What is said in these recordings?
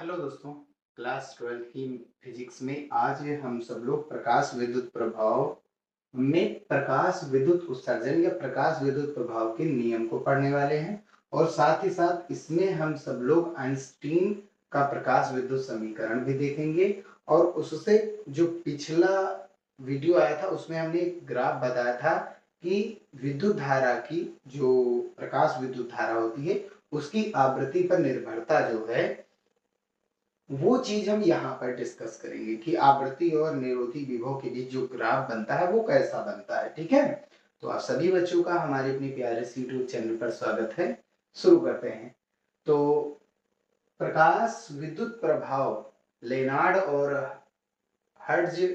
Hello दोस्तों। Class 12 की physics में आज हम सब लोग प्रकाश विद्युत प्रभाव में प्रकाश विद्युत उत्सर्जन या प्रकाश विद्युत प्रभाव के नियम को पढ़ने वाले हैं और साथ ही साथ इसमें हम सब लोग आइंस्टीन का प्रकाश विद्युत समीकरण भी देखेंगे। और उससे जो पिछला वीडियो आया था उसमें हमने एक ग्राफ बताया था कि विद्युत धारा की जो प्रकाश विद्युत धारा होती है उसकी आवृत्ति पर निर्भरता जो है वो चीज हम यहाँ पर डिस्कस करेंगे कि आवृत्ति और निरोधी विभव के बीच जो ग्राफ बनता है वो कैसा बनता है। ठीक है, तो आप सभी बच्चों का हमारे अपने प्यारे से यूट्यूब चैनल पर स्वागत है। शुरू करते हैं। तो प्रकाश विद्युत प्रभाव लेनार्ड और हर्ट्ज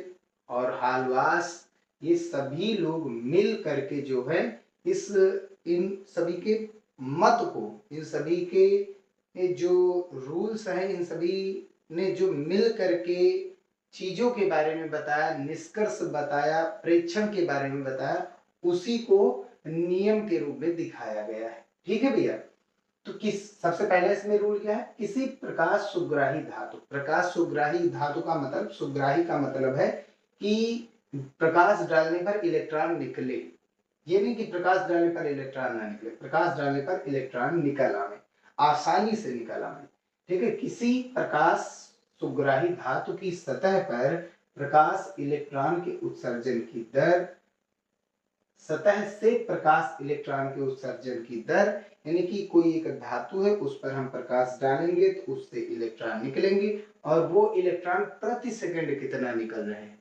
और हालवास ये सभी लोग मिल करके जो है इस इन सभी के मत को, इन सभी के जो रूल्स हैं, इन सभी ने जो मिल करके चीजों के बारे में बताया, निष्कर्ष बताया, प्रेक्षण के बारे में बताया, उसी को नियम के रूप में दिखाया गया है। ठीक है भैया। तो किस सबसे पहले इसमें रूल क्या है? किसी प्रकाश सुग्राही धातु, प्रकाश सुग्राही धातु का मतलब, सुग्राही का मतलब है कि प्रकाश डालने पर इलेक्ट्रॉन निकले। ये नहीं कि प्रकाश डालने पर इलेक्ट्रॉन ना निकले, प्रकाश डालने पर इलेक्ट्रॉन निकल आवे, आसानी से निकल आवे। ठीक है, किसी प्रकाश सुग्राही धातु की सतह पर प्रकाश इलेक्ट्रॉन के उत्सर्जन की दर, सतह से प्रकाश इलेक्ट्रॉन के उत्सर्जन की दर, यानी कि कोई एक धातु है उस पर हम प्रकाश डालेंगे तो उससे इलेक्ट्रॉन निकलेंगे और वो इलेक्ट्रॉन प्रति सेकंड कितना निकल रहे हैं।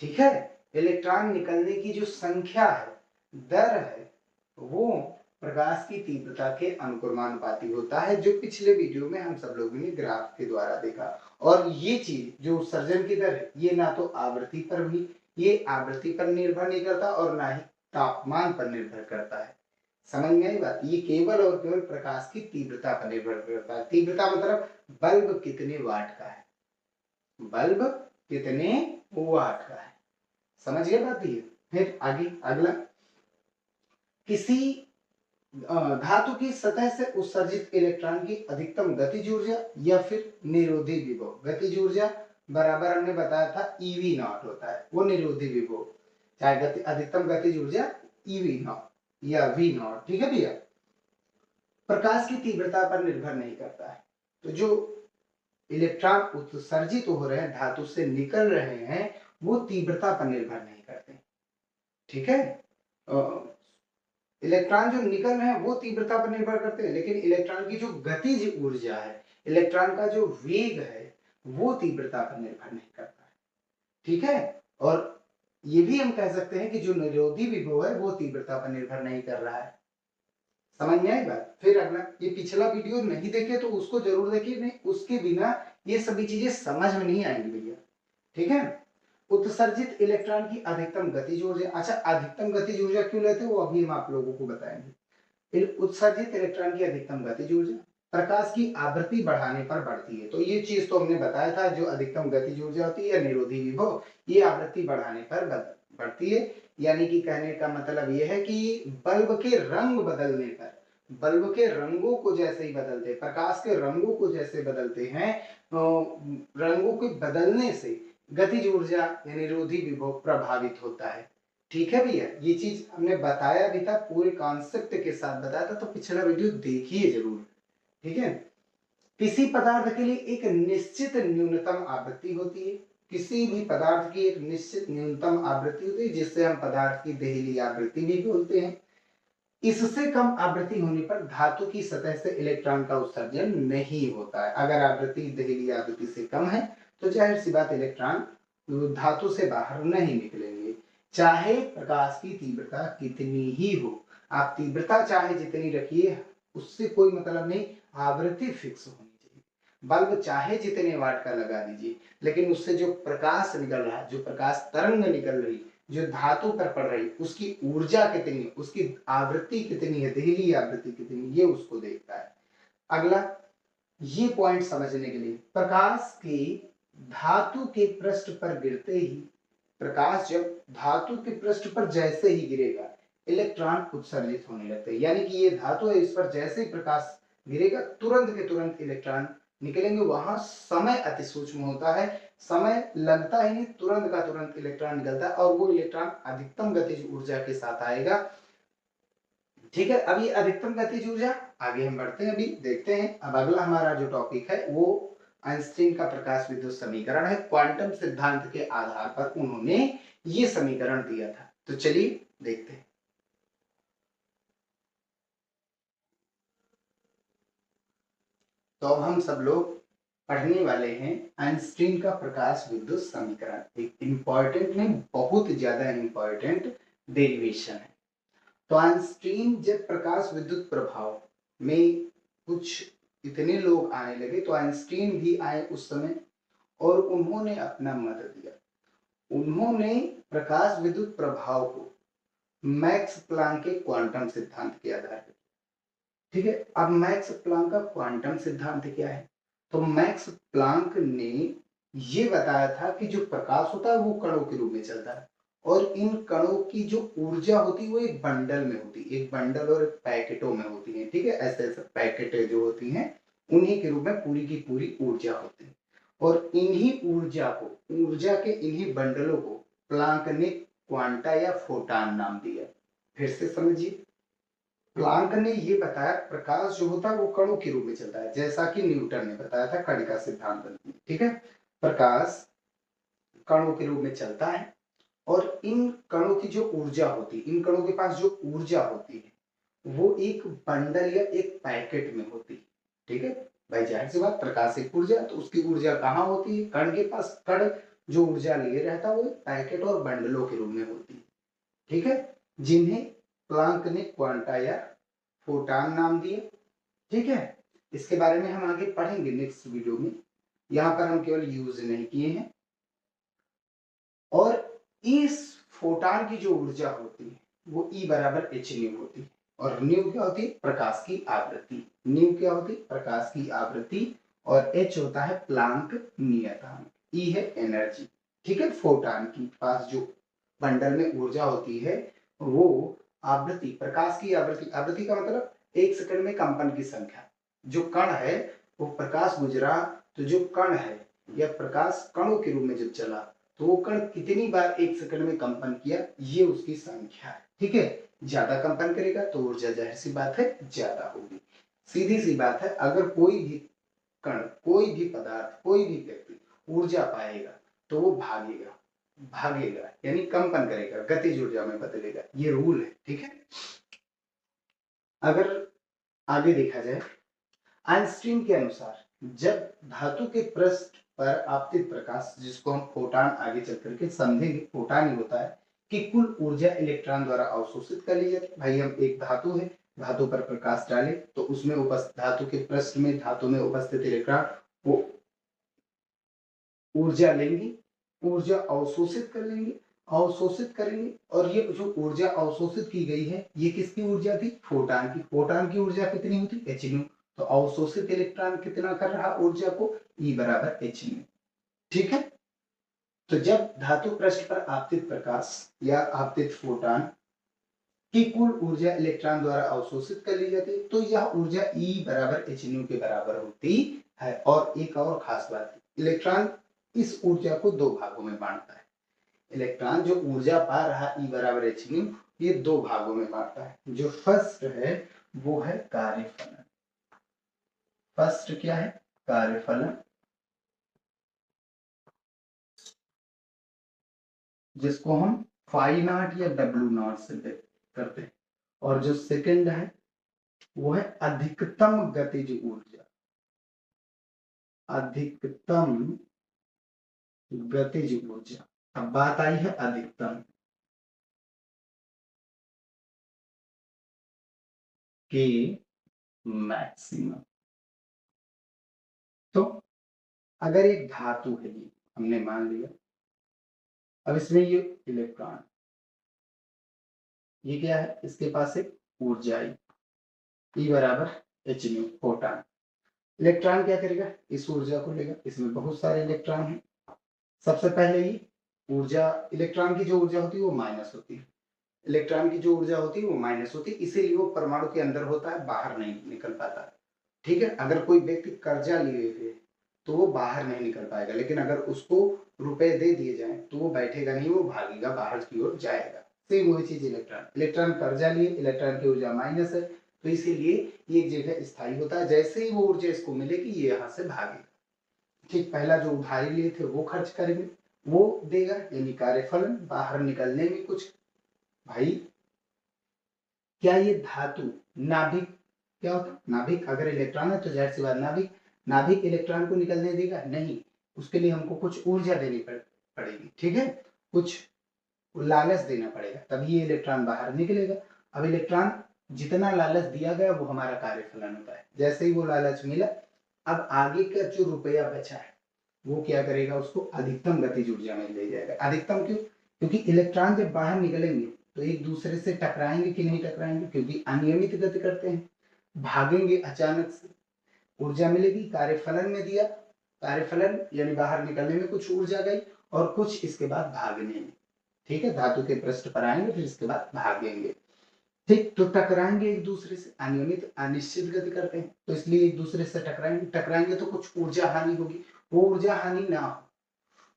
ठीक है, इलेक्ट्रॉन निकलने की जो संख्या है, दर है, वो प्रकाश की तीव्रता के अनुक्रमानुपाती होता है, जो पिछले वीडियो में हम सब लोगों ने ग्राफ के द्वारा देखा। और ये चीज जो उत्सर्जन की दर है ये ना तो आवृत्ति पर भी, ये आवृत्ति पर निर्भर नहीं करता और ना ही तापमान पर निर्भर करता है। समझ में आई बात? ये केवल और केवल प्रकाश की तीव्रता पर निर्भर करता है। तीव्रता मतलब बल्ब कितने वाट का है, बल्ब कितने वाट का है। समझ गए बात? ये फिर आगे अगला, किसी धातु की सतह से उत्सर्जित इलेक्ट्रॉन की अधिकतम गतिज ऊर्जा या फिर निरोधी विभव। गतिज ऊर्जा बराबर हमने बताया था ईवी नॉट होता है, वो निरोधी विभव, चाहे अधिकतम गतिज ऊर्जा ईवी नॉट या वी नॉट। ठीक है भैया, प्रकाश की तीव्रता पर निर्भर नहीं करता है। तो जो इलेक्ट्रॉन उत्सर्जित हो रहे हैं, धातु से निकल रहे हैं, वो तीव्रता पर निर्भर नहीं करते। ठीक है, इलेक्ट्रॉन जो निकल रहे हैं वो तीव्रता पर निर्भर करते हैं, लेकिन इलेक्ट्रॉन की जो गतिज ऊर्जा है, इलेक्ट्रॉन का जो वेग है, वो तीव्रता पर निर्भर नहीं करता है। ठीक है, और ये भी हम कह सकते हैं कि जो निरोधी विभव है वो तीव्रता पर निर्भर नहीं कर रहा है। समझ में आई बात? फिर अगला, ये पिछला वीडियो नहीं देखे तो उसको जरूर देखिए, नहीं उसके बिना ये सभी चीजें समझ में नहीं आएंगी भैया। ठीक है, उत्सर्जित इलेक्ट्रॉन की अधिकतम गतिज ऊर्जा। अच्छा, अधिकतम गतिज ऊर्जा क्यों लेते हैं वो अभी हम आप लोगों को बताएंगे। उत्सर्जित इलेक्ट्रॉन की अधिकतम गतिज ऊर्जा प्रकाश की आवृत्ति बढ़ाने पर बढ़ती है। तो ये चीज तो हमने बताया था, जो अधिकतम गतिज ऊर्जा होती है निरोधी विभव, ये आवृत्ति बढ़ाने पर बढ़ती है। यानी कि कहने का मतलब ये है कि बल्ब के रंग बदलने पर, बल्ब के रंगों को जैसे ही बदलते, प्रकाश के रंगों को जैसे बदलते हैं, रंगों के बदलने से गतिज ऊर्जा या निरोधी विभव प्रभावित होता है। ठीक है भैया, ये चीज हमने बताया भी था, पूरे कॉन्सेप्ट के साथ बताया था, तो पिछला वीडियो देखिए जरूर। ठीक है, किसी पदार्थ के लिए एक निश्चित न्यूनतम आवृत्ति होती है, किसी भी पदार्थ की एक निश्चित न्यूनतम आवृत्ति होती है, जिससे हम पदार्थ की देहली आवृत्ति भी बोलते हैं। इससे कम आवृत्ति होने पर धातु की सतह से इलेक्ट्रॉन का उत्सर्जन नहीं होता है। अगर आवृत्ति देहली आवृत्ति से कम है तो जाहिर सी बात इलेक्ट्रॉन धातु से बाहर नहीं निकलेंगे, चाहे प्रकाश की तीव्रता कितनी ही हो। आप तीव्रता चाहे जितनी रखिए, उससे कोई मतलब नहीं, आवृत्ति फिक्स होनी चाहिए। बल्ब चाहे जितने वाट का लगा दीजिए, लेकिन उससे जो प्रकाश निकल रहा है, जो प्रकाश तरंग निकल रही, जो धातु पर पड़ रही, उसकी ऊर्जा कितनी है, उसकी आवृत्ति कितनी है, देहली आवृत्ति कितनी, ये उसको देखता है। अगला, ये पॉइंट समझने के लिए, प्रकाश की धातु के पृष्ठ पर गिरते ही, प्रकाश जब धातु के पृष्ठ पर जैसे ही गिरेगा, इलेक्ट्रॉन उत्सर्जित होने लगते हैं। यानी कि ये धातु है, इस पर जैसे ही प्रकाश गिरेगा तुरंत के तुरंत इलेक्ट्रॉन निकलेंगे वहां समय अति सूक्ष्म होता है, समय लगता ही नहीं, तुरंत का तुरंत इलेक्ट्रॉन निकलता है और वो इलेक्ट्रॉन अधिकतम गतिज ऊर्जा के साथ आएगा। ठीक है, अब ये अधिकतम गतिज ऊर्जा, आगे हम बढ़ते हैं, अभी देखते हैं। अब अगला हमारा जो टॉपिक है वो आइंस्टीन का प्रकाश विद्युत समीकरण है। क्वांटम सिद्धांत के आधार पर उन्होंने ये समीकरण दिया था। तो चलिए देखते हैं। तो अब हम सब लोग पढ़ने वाले हैं आइंस्टीन का प्रकाश विद्युत समीकरण। एक इंपॉर्टेंट नहीं, बहुत ज्यादा इंपॉर्टेंट डेरिवेशन है। तो आइंस्टीन जब प्रकाश विद्युत प्रभाव में कुछ इतने लोग आने लगे तो आइंस्टीन भी आए उस समय और उन्होंने अपना मत दिया। उन्होंने प्रकाश विद्युत प्रभाव को मैक्स प्लांक के क्वांटम सिद्धांत के आधार पर, ठीक है। अब मैक्स प्लांक का क्वांटम सिद्धांत क्या है? तो मैक्स प्लांक ने ये बताया था कि जो प्रकाश होता है वो कणों के रूप में चलता है और इन कणों की जो ऊर्जा होती है वो एक बंडल में होती है, एक बंडल और पैकेटों में होती है, ठीक है। ऐसे ऐसे पैकेट जो होती हैं उन्हीं के रूप में पूरी की पूरी ऊर्जा होती है और इन्हीं ऊर्जा के इन्हीं बंडलों को प्लांक ने क्वांटा या फोटान नाम दिया। फिर से समझिए, प्लांक ने ये बताया प्रकाश जो होता है वो कणों के रूप में चलता है, जैसा कि न्यूटन ने बताया था कणिका सिद्धांत में, ठीक है। प्रकाश कणों के रूप में चलता है और इन कणों की जो ऊर्जा होती है, इन कणों के पास जो ऊर्जा होती है वो एक बंडल या एक पैकेट में होती है, ठीक है। भाई जाहिर सी बात, प्रकाश एक ऊर्जा, तो उसकी ऊर्जा कहाँ होती है? कण के पास। कण जो ऊर्जा लिए रहता है वो पैकेट और बंडलों के रूप में होती है, ठीक है, जिन्हें प्लांक ने क्वांटा या फोटान नाम दिए, ठीक है। इसके बारे में हम आगे पढ़ेंगे नेक्स्ट वीडियो में, यहाँ पर हम केवल यूज नहीं किए हैं। और इस फोटान की जो ऊर्जा होती है वो E बराबर एच न्यू होती है और न्यू क्या होती है? प्रकाश की आवृत्ति। न्यू क्या होती है? प्रकाश की आवृत्ति और H होता है प्लांक नियतांक, E है एनर्जी, ठीक है। फोटान की पास जो बंडल में ऊर्जा होती है वो आवृत्ति, प्रकाश की आवृत्ति, आवृत्ति का मतलब एक सेकंड में कंपन की संख्या। जो कण है वो प्रकाश गुजरा तो जो कण है या प्रकाश कणों के रूप में जब चला तो वो कण कितनी बार एक सेकंड में कंपन किया, ये उसकी संख्या है, ठीक है। ज्यादा कंपन करेगा तो ऊर्जा जाहिर सी बात है ज्यादा होगी। सीधी सी बात है, अगर कोई भी कण, कोई भी पदार्थ, कोई भी व्यक्ति ऊर्जा पाएगा तो वो भागेगा, भागेगा यानी कंपन करेगा, गतिज ऊर्जा में बदलेगा, ये रूल है, ठीक है। अगर आगे देखा जाए, आइंस्टीन के अनुसार जब धातु के पृष्ठ पर आपतित प्रकाश, जिसको हम फोटान आगे चल करके समझेंगे, फोटान ही होता है कि कुल ऊर्जा इलेक्ट्रॉन द्वारा अवशोषित कर ली जाती है। भाई हम एक धातु है, धातु पर प्रकाश डाले तो उसमें उपस्थित, धातु के पृष्ठ में, धातु में उपस्थित इलेक्ट्रॉन वो ऊर्जा लेंगी, ऊर्जा अवशोषित कर लेंगे, अवशोषित करेंगे और ये जो ऊर्जा अवशोषित की गई है ये किसकी ऊर्जा थी? फोटान की। फोटान की ऊर्जा कितनी होती? H new. तो अवशोषित इलेक्ट्रॉन कितना कर रहा ऊर्जा को? E बराबर एच न्यू, ठीक है। तो जब धातु पृष्ठ पर आपतित प्रकाश या आपतित फोटान की कुल ऊर्जा इलेक्ट्रॉन द्वारा अवशोषित कर ली जाती है तो यह ऊर्जा E बराबर एच न्यू के बराबर होती है। और एक और खास बात, इलेक्ट्रॉन इस ऊर्जा को दो भागों में बांटता है। इलेक्ट्रॉन जो ऊर्जा पा रहा E बराबर एच न्यू, ये दो भागों में बांटता है। जो फर्स्ट है वो है कार्यफलन। फर्स्ट क्या है? कार्यफलन, जिसको हम फाई नॉट या डब्ल्यू नॉट से व्यक्त करते हैं। और जो सेकंड है वो है अधिकतम गतिज ऊर्जा। अधिकतम गतिज ऊर्जा। अब बात आई है अधिकतम के मैक्सिमम। तो अगर एक धातु है, ये हमने मान लिया, अब इसमें ये इलेक्ट्रॉन, ये क्या है? इसके पास एक ऊर्जा है E बराबर एच न्यू, फोटान। इलेक्ट्रॉन क्या करेगा? इस ऊर्जा को लेगा, इसमें बहुत सारे इलेक्ट्रॉन हैं। सबसे पहले ही ऊर्जा, इलेक्ट्रॉन की जो ऊर्जा होती है वो माइनस होती है, इलेक्ट्रॉन की जो ऊर्जा होती है वो माइनस होती है, इसीलिए वो परमाणु के अंदर होता है, बाहर नहीं निकल पाता। ठीक है, अगर कोई व्यक्ति कर्जा लिए हुए तो वो बाहर नहीं निकल पाएगा, लेकिन अगर उसको रुपए दे दिए जाए तो वो बैठेगा नहीं, वो भागेगा, बाहर की ओर जाएगा। सेम वही चीज इलेक्ट्रॉन, इलेक्ट्रॉन कर्जा लिए, इलेक्ट्रॉन की ऊर्जा माइनस है, तो इसीलिए ये एक जगह स्थायी होता है। जैसे ही वो ऊर्जा इसको मिलेगी ये यहाँ से भागेगा। ठीक, पहला जो उधारी लिए थे वो खर्च करेंगे, वो देगा, यानी कार्यफलन बाहर निकलने में कुछ। भाई क्या ये धातु नाभिक, क्या होता है नाभिक, अगर इलेक्ट्रॉन है तो जाहिर सी बात नाभिक, नाभिक इलेक्ट्रॉन को निकलने देगा नहीं, उसके लिए हमको कुछ ऊर्जा देनी पड़ेगी। ठीक है, कुछ लालच देना पड़ेगा, तभी ये इलेक्ट्रॉन बाहर निकलेगा। अब इलेक्ट्रॉन जितना लालच दिया गया वो हमारा कार्यफलन होता है। जैसे ही वो लालच मिला, अब आगे का जो रुपया बचा है वो क्या करेगा, उसको अधिकतम गतिज ऊर्जा में ले जाएगा। अधिकतम क्यों? क्योंकि इलेक्ट्रॉन जब बाहर निकलेंगे तो एक दूसरे से टकराएंगे कि नहीं टकराएंगे, क्योंकि अनियमित गति करते हैं, भागेंगे अचानक से, ऊर्जा मिलेगी, कार्यफलन में दिया, कार्यफलन यानी बाहर निकलने में कुछ ऊर्जा गई और कुछ इसके बाद भागने में। ठीक है, धातु के पृष्ठ पर आएंगे फिर इसके बाद भागेंगे। ठीक, तो टकराएंगे एक दूसरे से, अनियमित अनिश्चित गति करते हैं तो इसलिए एक दूसरे से टकराएंगे, टकराएंगे तो कुछ ऊर्जा हानि होगी। वो ऊर्जा हानि ना हो,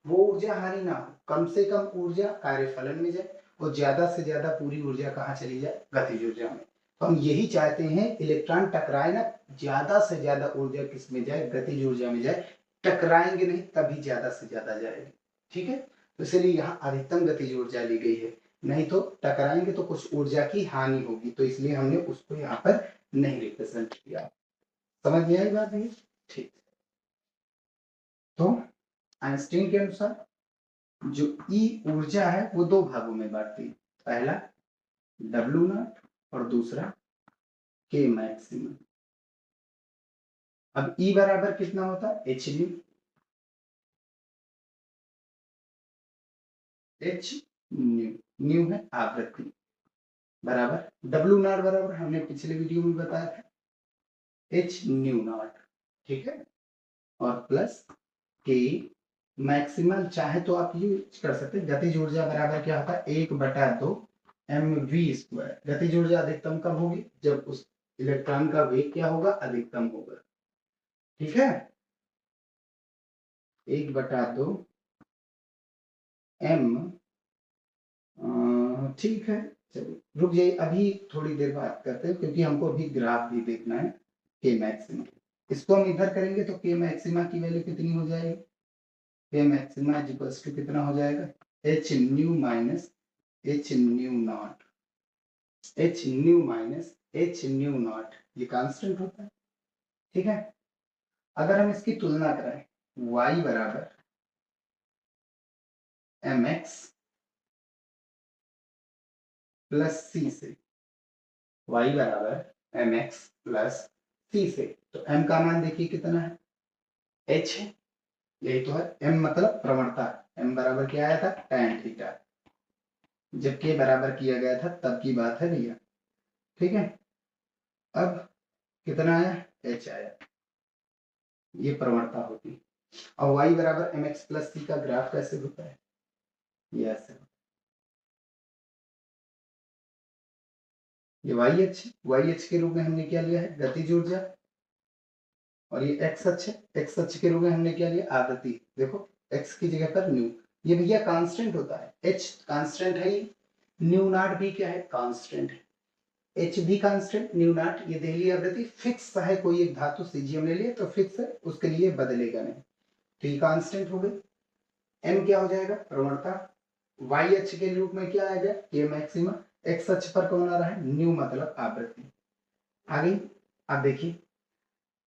वो ऊर्जा हानि ना हो, कम से कम ऊर्जा कार्यफलन में जाए और ज्यादा से ज्यादा पूरी ऊर्जा कहाँ चली जाए, गतिज ऊर्जा में। तो हम यही चाहते हैं, इलेक्ट्रॉन टकराए ना, ज्यादा से ज्यादा ऊर्जा किस में जाए, गतिज ऊर्जा में जाए। टकराएंगे नहीं तभी ज्यादा से ज्यादा जाएगी। ठीक है, तो इसलिए यहाँ अधिकतम गतिज ऊर्जा ली गई है, नहीं तो टकराएंगे तो कुछ ऊर्जा की हानि होगी, तो इसलिए हमने उसको यहाँ पर नहीं रिप्रेजेंट किया। समझ में आई बात नहीं? ठीक, तो आइंस्टीन के अनुसार जो ई ऊर्जा है वो दो भागों में बांटती है, पहला डब्ल्यू नॉट और दूसरा के मैक्सिमम। अब ई बराबर कितना होता है, H new, H new, new है आवृत्ति, बराबर डब्ल्यू नॉट बराबर हमने पिछले वीडियो में बताया था एच न्यू नॉट। ठीक है, और प्लस के मैक्सिमम, चाहे तो आप यूज कर सकते हैं, गतिज ऊर्जा बराबर क्या होता है 1/2 mv²। गतिज ऊर्जा अधिकतम कब होगी, जब उस इलेक्ट्रॉन का वेग क्या होगा, अधिकतम होगा। ठीक है, 1/2 m, ठीक है, चलिए रुक जाइए, अभी थोड़ी देर बात करते हैं क्योंकि हमको अभी ग्राफ भी देखना है के मैक्सिमा। इसको हम इधर करेंगे तो के मैक्सिमा की वैल्यू कितनी हो जाएगी, के मैक्सिमा इज इक्वल्स टू कितना हो जाएगा, H nu minus H nu not, H nu minus H nu not, ये कांस्टेंट होता है। ठीक है, अगर हम इसकी तुलना करें y बराबर mx प्लस सी से, y बराबर mx प्लस सी से, तो m का मान देखिए कितना है, h है, यही तो है, m मतलब प्रवणता, m बराबर क्या आया था tan थीटा, जब के बराबर किया गया था तब की बात है भैया। ठीक है, अब कितना आया, h आया, ये प्रवणता होती है। और y बराबर mx प्लस सी का ग्राफ कैसे होता है, ये ऐसे, ये वाई एच के रूप में हमने क्या लिया है, गतिज ऊर्जा, और ये एक्स अक्ष है, एक्स अक्ष के रूप में हमने क्या लिया, आवृत्ति। देखो एक्स की जगह पर न्यू, ये भैया कांस्टेंट होता है, एच कांस्टेंट है, न्यू नॉट भी क्या है, कांस्टेंट है, एच भी कांस्टेंट, न्यू नॉट, ये देहली आवृत्ति फिक्स है, कोई एक धातु सीजियम ले लिए तो फिक्स है, उसके लिए बदलेगा नहीं, तो ये कांस्टेंट हो गई। एम क्या हो जाएगा, प्रवणता, वाई अक्ष के रूप में क्या आएगा, के मैक्सिमा, एक्स अक्ष पर कौन आ रहा है, न्यू मतलब आवृत्ति। आगे आप देखिए,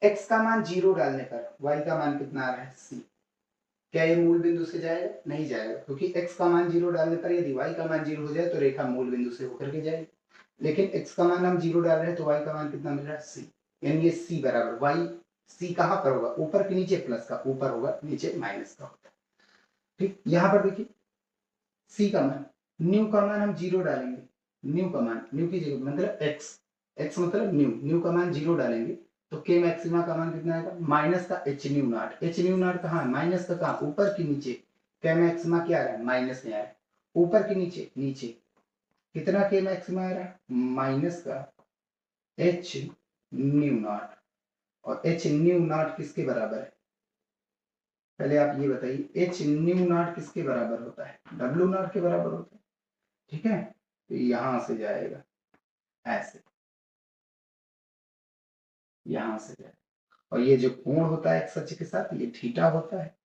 x का मान 0 डालने पर y का मान कितना आ रहा है, c, क्या ये मूल बिंदु से जाएगा, नहीं जाएगा, क्योंकि x का मान 0 डालने पर यदि y का मान 0 हो जाए तो रेखा मूल बिंदु से होकर के जाएगी, लेकिन x का मान हम 0 डाल रहे हैं तो y का मान कितना मिल रहा है, c, यानी ये c बराबर y, c कहां पर होगा, ऊपर के नीचे, प्लस का ऊपर होगा, नीचे माइनस का होता है। ठीक, यहां पर देखिए c का मान, न्यू का मान हम 0 डालेंगे, न्यू का मान, न्यू की जगह मतलब x, x मतलब न्यू, न्यू का मान 0 डालेंगे तो के मैक्सिमा का मान कितना आएगा, माइनस का H nu not, H nu not कहाँ है, माइनस का कहाँ, ऊपर की नीचे, के मैक्सिमा क्या आ रहा है, माइनस में आ रहा है, ऊपर की नीचे, नीचे कितना के मैक्सिमा आ रहा है, माइनस का एच न्यू नॉट, और एच न्यू नॉट किसके बराबर है? पहले आप ये बताइए, एच न्यू नॉट किसके बराबर होता है? डब्ल्यू नॉट के बराबर होता है। ठीक है, तो यहां से जाएगा ऐसे, यहां से जाएगा। और ये जो कोण होता है एक्स अक्ष के साथ, ये थीटा होता है।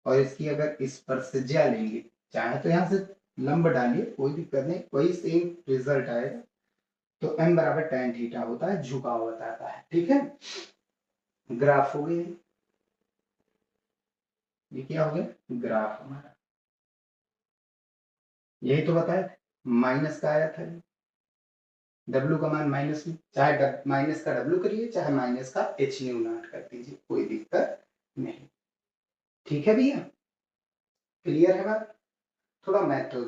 और इसकी अगर इस पर से ज्या लेंगे, चाहे तो यहाँ से लंब डालिए, कोई दिक्कत नहीं, वही सेम रिजल्ट आएगा। तो m बराबर tan थीटा होता है, झुकाव बताता है। ठीक है, ग्राफ हो गया, ये क्या हो गया? ग्राफ हमारा, यही तो बताया था, माइनस का आया था। W का मान माइनस में, चाहे माइनस का W करिए, चाहे माइनस का h न्यू नॉट कर दीजिए, कोई दिक्कत नहीं। ठीक है भैया, क्लियर है बात? थोड़ा मैथ तो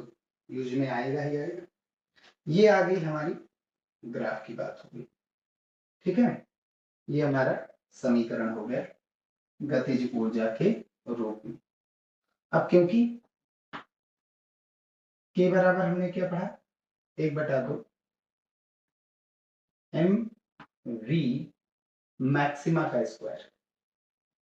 यूज में आएगा ही आएगा। ये आ गई हमारी ग्राफ की बात होगी। ठीक है, ये हमारा समीकरण हो गया गतिज ऊर्जा के रूप में। अब क्योंकि के बराबर हमने क्या पढ़ा? 1/2 एम वी मैक्सिमा का स्क्वायर,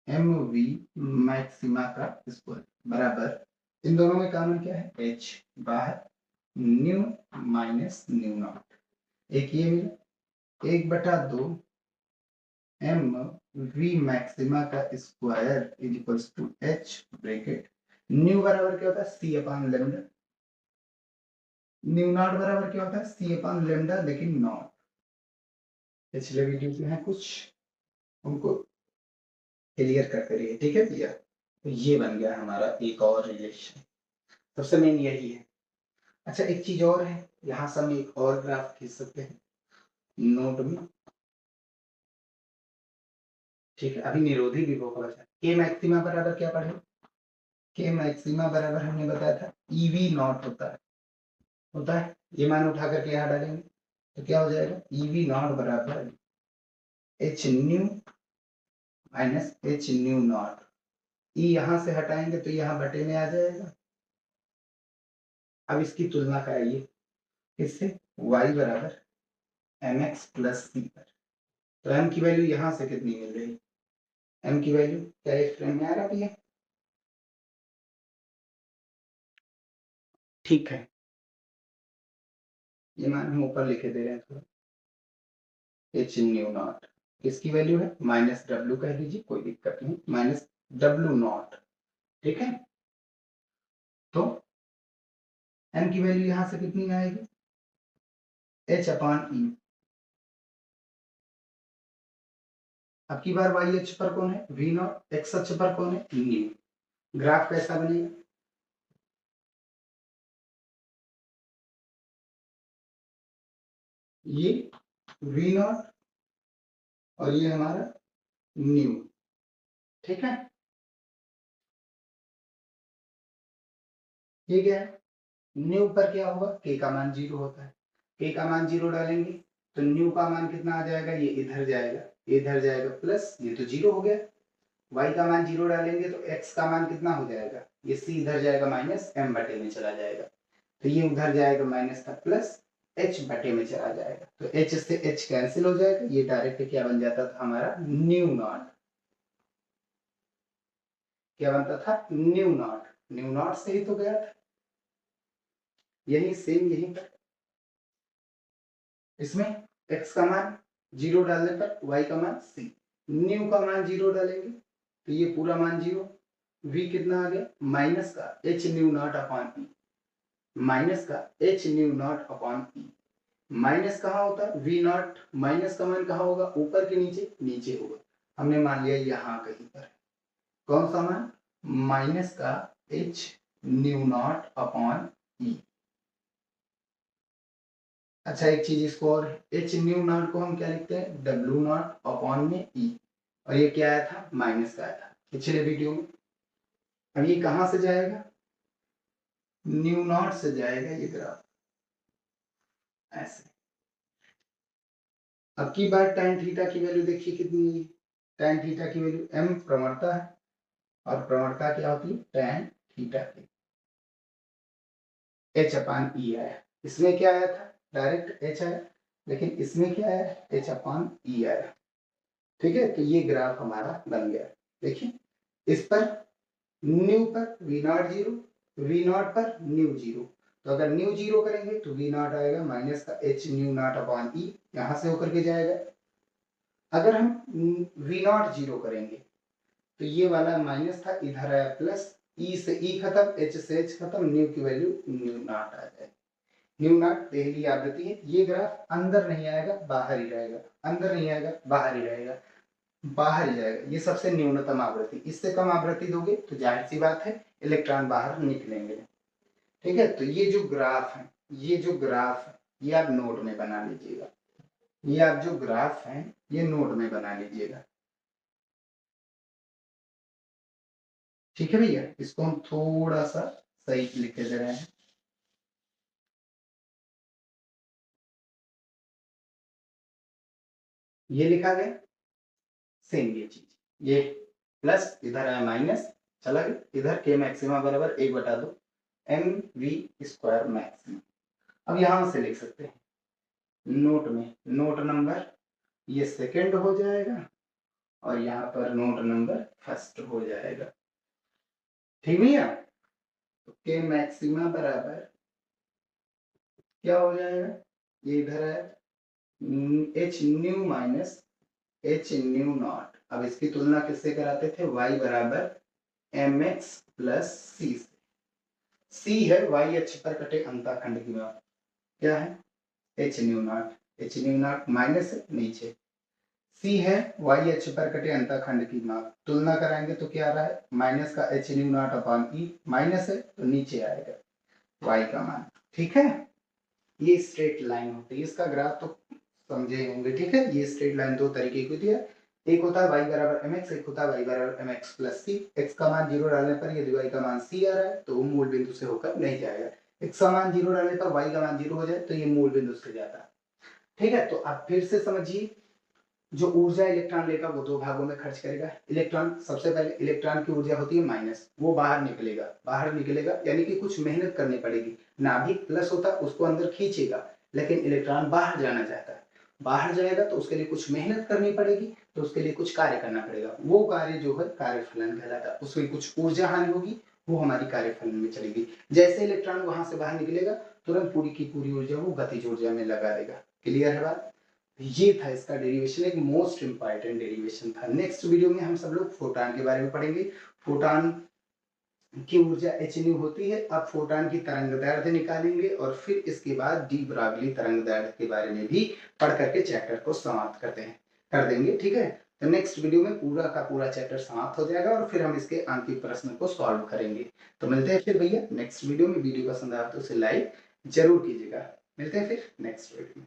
एम वी मैक्सिमा का स्क्वायर बराबर, इन दोनों में कॉमन क्या है? एच बाहर, न्यू माइनस न्यू नॉट, एक ये मिला, 1/2 एम वी मैक्सिमा का square is equals to H bracket, nu बराबर क्या होता है? C upon lambda, nu not बराबर क्या होता है? सी अपॉन लेमडा, लेकिन नॉट पिछले वीडियो में है कुछ, उनको क्लियर करते रहिए। ठीक है भैया, तो ये बन गया हमारा एक और रिलेशन, सबसे मेन यही है। अच्छा, एक चीज और है, यहाँ से हम एक और ग्राफ खींच सकते हैं नोट में। ठीक है, अभी निरोधी विभव का बचा, के मैक्सिमा बराबर क्या पढ़े? के मैक्सिमा बराबर हमने बताया था ईवी नॉट होता है, ये मान उठा करके यहाँ डालेंगे तो क्या हो जाएगा? ईवी नॉट बराबर H nu minus H nu not, E यहां से हटाएंगे तो यहाँ बटे में आ जाएगा। अब इसकी तुलना कराइए किससे? y बराबर एम एक्स प्लस सी पर। तो m की वैल्यू यहां से कितनी मिल रही? m की वैल्यू क्या इस फ्रेम में आ रहा है? ठीक है, ये मान हम ऊपर लिखे दे रहे हैं थोड़ा, एच न्यू नॉट किसकी वैल्यू है? माइनस डब्ल्यू कह दीजिए, कोई दिक्कत नहीं, माइनस डब्ल्यू नॉट। ठीक है, तो m की वैल्यू यहां से कितनी आएगी? h अपॉन ई। अब की बार y अक्ष पर कौन है? v नॉट, x अक्ष पर कौन है? न्यू। ग्राफ कैसा बनेगा? ये v नॉट और ये हमारा न्यू। ठीक है, ये क्या है? न्यू पर क्या होगा? के का मान 0 होता है, के का मान 0 डालेंगे तो न्यू का मान कितना आ जाएगा? ये इधर जाएगा, इधर जाएगा प्लस, ये तो 0 हो गया। y का मान 0 डालेंगे तो x का मान कितना हो जाएगा? ये c इधर जाएगा माइनस m बटे में चला जाएगा, तो ये उधर जाएगा माइनस का प्लस h बटे में चला जाएगा, तो h से h कैंसिल हो जाएगा, ये डायरेक्ट क्या बन जाता था हमारा? New not. क्या बनता था? New not. न्यू नॉट से ही तो गया था, यही सेम यही पर, इसमें x का मान 0 डालने पर y का मान c, न्यू का मान 0 डालेंगे तो ये पूरा मान 0, v कितना आ गया? माइनस का h new not upon E, minus का h new not upon E. Minus कहाँ होता है? v नॉट, माइनस का मान कहाँ होगा? ऊपर के नीचे? नीचे होगा, हमने मान लिया यहाँ कहीं पर। कौन सा मान? माइनस का h न्यू नॉट अपॉन ई। अच्छा, एक चीज इसको और, एच न्यू नॉट को हम क्या लिखते हैं? डब्ल्यू नॉट अपॉन में ई, और ये क्या आया था? माइनस का आया था पिछले वीडियो में। अब ये कहां से जाएगा? न्यू नॉट से जाएगा ये ग्राफ ऐसे। अब की बार tan थीटा की वैल्यू देखिए कितनी है? tan थीटा की वैल्यू m प्रवणता है, और प्रवणता क्या होती है? tan थीटा की h अपॉन ई आया, इसमें क्या आया था? डायरेक्ट h आया, लेकिन इसमें क्या आया? h अपॉन ई आया। ठीक है, तो ये ग्राफ हमारा बन गया। देखिए इस पर न्यू पर V not zero, V not पर न्यू जीरो, तो अगर न्यू जीरो करेंगे तो वी नॉट आएगा माइनस का H nu not upon E, यहां से होकर के जाएगा। अगर हम वी नॉट जीरो करेंगे तो ये वाला माइनस था, इधर आया प्लस, ई से ई खत्म, एच से एच खत्म, न्यू की वैल्यू न्यू नॉट आ जाए। न्यू नॉट पहली आवृत्ति है। ये ग्राफ अंदर नहीं आएगा, बाहर ही रहेगा, अंदर नहीं आएगा, बाहर ही रहेगा, बाहर ही जाएगा। ये सबसे न्यूनतम आवृत्ति, इससे कम आवृत्ति दोगे तो जाहिर सी बात है इलेक्ट्रॉन बाहर निकलेंगे। ठीक है, तो ये जो ग्राफ है, ये जो ग्राफ है, ये आप नोट में बना लीजिएगा। ये आप जो ग्राफ है ये नोट में बना लीजिएगा। ठीक है भैया, इसको हम थोड़ा सा सही लिखे दे रहे हैं। ये लिखा गया सेम ये चीज, ये प्लस इधर है माइनस, चला गया इधर के मैक्सिमा बराबर 1/2 एम वी स्क्वायर मैक्सिमम। अब यहां से लिख सकते हैं नोट में, नोट नंबर ये सेकंड हो जाएगा और यहाँ पर नोट नंबर फर्स्ट हो जाएगा। ठीक भैया, तो के मैक्सिमा बराबर क्या हो जाएगा, ये इधर है H nu minus H nu not. अब इसकी तुलना किससे कराते थे, y बराबर एम एक्स प्लस सी से। सी है y अक्ष पर कटे अंतःखंड की बात, क्या है H nu not, H nu not minus है नीचे, सी है y अक्ष पर कटे अंतःखंड की माप, तुलना कराएंगे तो क्या आ रहा है माइनस का H nu not upon E, minus है तो नीचे आएगा y का मान। ठीक है, ये स्ट्रेट लाइन होती है, इसका ग्राफ तो समझे होंगे। ठीक है, ये स्ट्रेट लाइन दो तरीके की होती है, एक होता है y बराबर mx, एक होता है y बराबर mx प्लस सी। x का मान 0 डालने पर यदि y का मान c आ रहा है तो वो मूल बिंदु से होकर नहीं जाएगा, x का मान 0 डालने पर y का मान 0 हो जाए तो ये मूल बिंदु से जाता है। ठीक है, तो अब फिर से समझिए, जो ऊर्जा इलेक्ट्रॉन लेगा वो दो भागों में खर्च करेगा। इलेक्ट्रॉन, सबसे पहले इलेक्ट्रॉन की ऊर्जा होती है माइनस, वो बाहर निकलेगा, बाहर निकलेगा यानी कि कुछ मेहनत करनी पड़ेगी। नाभिक प्लस होता है उसको अंदर खींचेगा, लेकिन इलेक्ट्रॉन बाहर जाना चाहता है, बाहर जाएगा तो उसके लिए कुछ मेहनत करनी पड़ेगी, तो उसके लिए कुछ कार्य करना पड़ेगा। वो कार्य जो है कार्यफलन कहलाता है, उसमें कुछ ऊर्जा हानि होगी, वो हमारी कार्यफलन में चलेगी। जैसे इलेक्ट्रॉन वहां से बाहर निकलेगा तुरंत पूरी की पूरी ऊर्जा वो गतिज ऊर्जा में लगा देगा। क्लियर है बात, ये था इसका डेरिवेशन, एक मोस्ट इंपॉर्टेंट डेरिवेशन था। नेक्स्ट वीडियो में हम सब लोग फोटॉन के बारे में पढ़ेंगे। फोटॉन की ऊर्जा एच न्यू होती है। अब फोटॉन की तरंग दैर्ध्य निकालेंगे और फिर इसके बाद डी ब्रॉगली तरंग दैर्ध्य के बारे में भी पढ़ करके चैप्टर को समाप्त कर देंगे। ठीक है, तो नेक्स्ट वीडियो में पूरा का पूरा चैप्टर समाप्त हो जाएगा और फिर हम इसके अंतिम प्रश्न को सॉल्व करेंगे। तो मिलते हैं फिर भैया नेक्स्ट वीडियो में। वीडियो पसंद आया तो उसे लाइक जरूर कीजिएगा। मिलते हैं फिर नेक्स्ट वीडियो में।